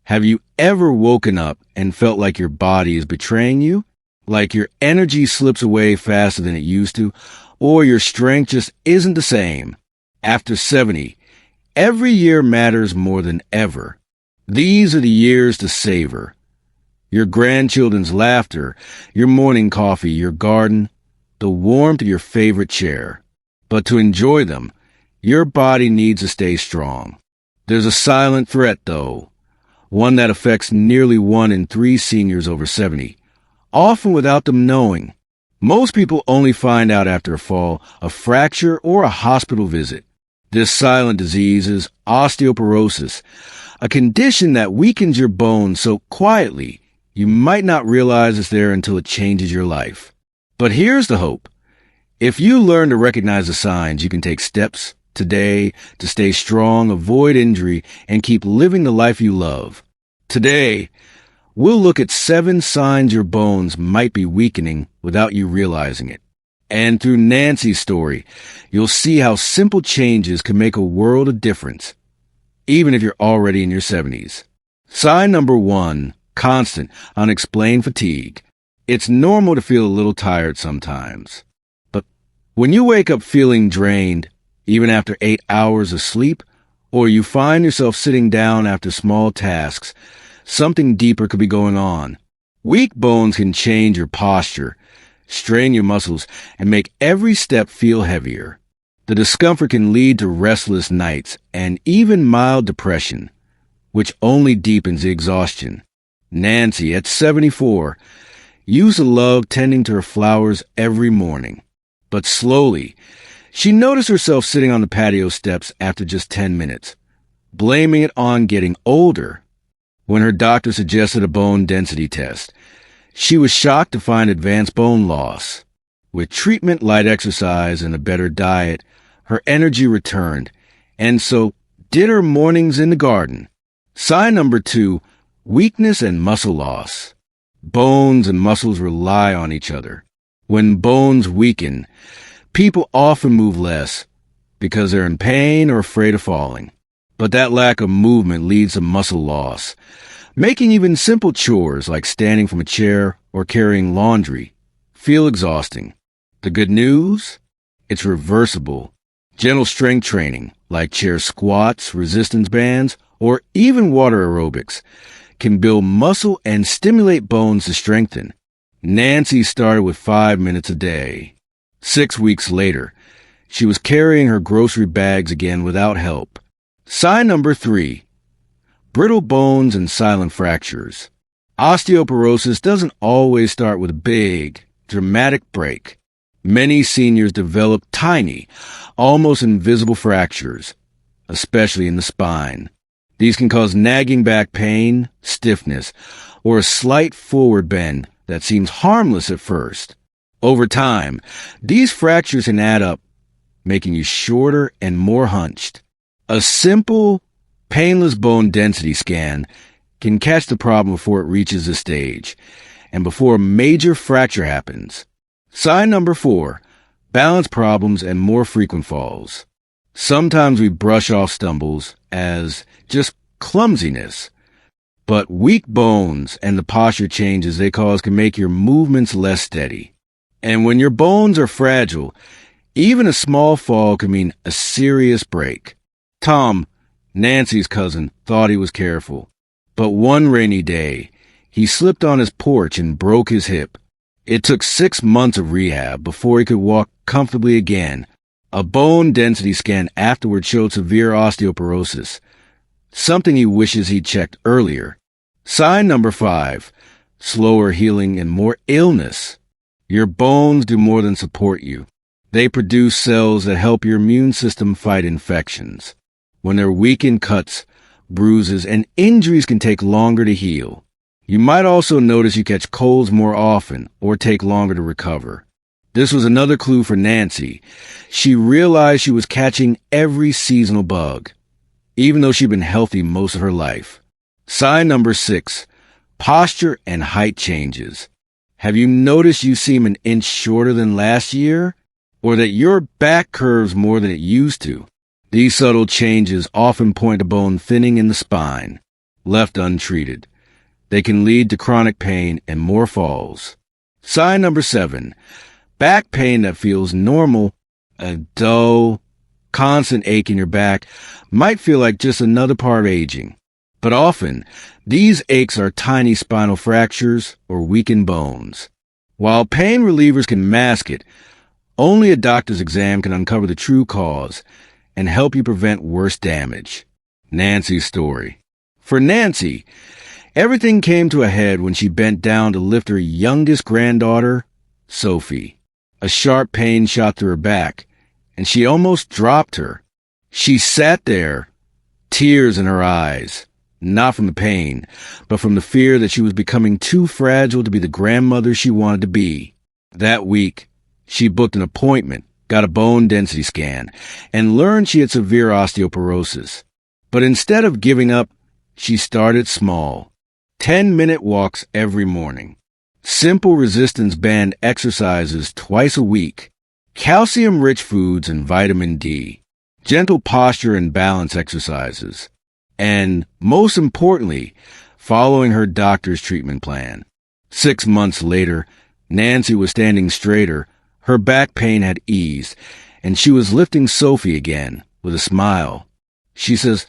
Have you ever woken up and felt like your body is betraying you? Like your energy slips away faster than it used to, or your strength just isn't the same? After 70, every year matters more than ever. These are the years to savor. Your grandchildren's laughter, your morning coffee, your garden, the warmth of your favorite chair. But to enjoy them, your body needs to stay strong. There's a silent threat, though, one that affects nearly 1 in 3 seniors over 70, often without them knowing. Most people only find out after a fall, a fracture, or a hospital visit. This silent disease is osteoporosis, a condition that weakens your bones so quietly you might not realize it's there until it changes your life. But here's the hope. If you learn to recognize the signs, you can take steps today to stay strong, avoid injury, and keep living the life you love. Today, we'll look at 7 signs your bones might be weakening without you realizing it. And through Nancy's story, you'll see how simple changes can make a world of difference, even if you're already in your 70s. Sign number 1, constant, unexplained fatigue. It's normal to feel a little tired sometimes. But when you wake up feeling drained, even after 8 hours of sleep, or you find yourself sitting down after small tasks, something deeper could be going on. Weak bones can change your posture, strain your muscles, and make every step feel heavier. The discomfort can lead to restless nights and even mild depression, which only deepens the exhaustion. Nancy, at 74, used to love tending to her flowers every morning. But slowly, she noticed herself sitting on the patio steps after just 10 minutes, blaming it on getting older. When her doctor suggested a bone density test, she was shocked to find advanced bone loss. With treatment, light exercise, and a better diet, her energy returned, and so did her mornings in the garden. Sign number 2, weakness and muscle loss. Bones and muscles rely on each other. When bones weaken, people often move less because they're in pain or afraid of falling. But that lack of movement leads to muscle loss, making even simple chores like standing from a chair or carrying laundry feel exhausting. The good news? It's reversible. Gentle strength training, like chair squats, resistance bands, or even water aerobics, can build muscle and stimulate bones to strengthen. Nancy started with 5 minutes a day. 6 weeks later, she was carrying her grocery bags again without help. Sign number 3, brittle bones and silent fractures. Osteoporosis doesn't always start with a big, dramatic break. Many seniors develop tiny, almost invisible fractures, especially in the spine. These can cause nagging back pain, stiffness, or a slight forward bend that seems harmless at first. Over time, these fractures can add up, making you shorter and more hunched. A simple, painless bone density scan can catch the problem before it reaches this stage, and before a major fracture happens. Sign number 4, balance problems and more frequent falls. Sometimes we brush off stumbles as just clumsiness, but weak bones and the posture changes they cause can make your movements less steady. And when your bones are fragile, even a small fall can mean a serious break. Tom, Nancy's cousin, thought he was careful, but one rainy day, he slipped on his porch and broke his hip. It took 6 months of rehab before he could walk comfortably again. A bone density scan afterward showed severe osteoporosis, something he wishes he'd checked earlier. Sign number 5, slower healing and more illness. Your bones do more than support you. They produce cells that help your immune system fight infections. When they're weakened, cuts, bruises, and injuries can take longer to heal. You might also notice you catch colds more often or take longer to recover. This was another clue for Nancy. She realized she was catching every seasonal bug, even though she'd been healthy most of her life. Sign number 6, posture and height changes. Have you noticed you seem an inch shorter than last year? Or that your back curves more than it used to? These subtle changes often point to bone thinning in the spine. left untreated. They can lead to chronic pain and more falls. Sign number 7. Back pain that feels normal, a dull, constant ache in your back, might feel like just another part of aging. But often, these aches are tiny spinal fractures or weakened bones. While pain relievers can mask it, only a doctor's exam can uncover the true cause and help you prevent worse damage. Nancy's story. For Nancy, everything came to a head when she bent down to lift her youngest granddaughter, Sophie. A sharp pain shot through her back, and she almost dropped her. She sat there, tears in her eyes, not from the pain, but from the fear that she was becoming too fragile to be the grandmother she wanted to be. That week, she booked an appointment, got a bone density scan, and learned she had severe osteoporosis. But instead of giving up, she started small. 10-minute walks every morning. Simple resistance band exercises twice a week. Calcium-rich foods and vitamin D. Gentle posture and balance exercises. And, most importantly, following her doctor's treatment plan. 6 months later, Nancy was standing straighter, her back pain had eased, and she was lifting Sophie again with a smile. She says,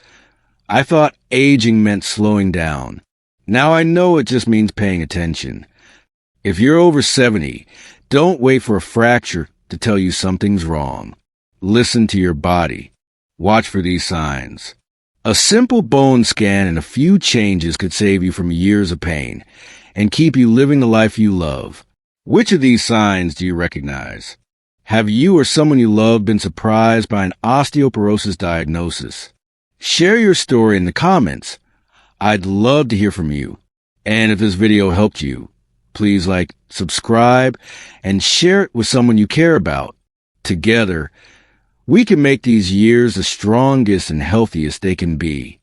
"I thought aging meant slowing down. Now I know it just means paying attention." If you're over 70, don't wait for a fracture to tell you something's wrong. Listen to your body. Watch for these signs. A simple bone scan and a few changes could save you from years of pain and keep you living the life you love. Which of these signs do you recognize? Have you or someone you love been surprised by an osteoporosis diagnosis? Share your story in the comments. I'd love to hear from you. And if this video helped you, please like, subscribe, and share it with someone you care about. Together, we can make these years the strongest and healthiest they can be.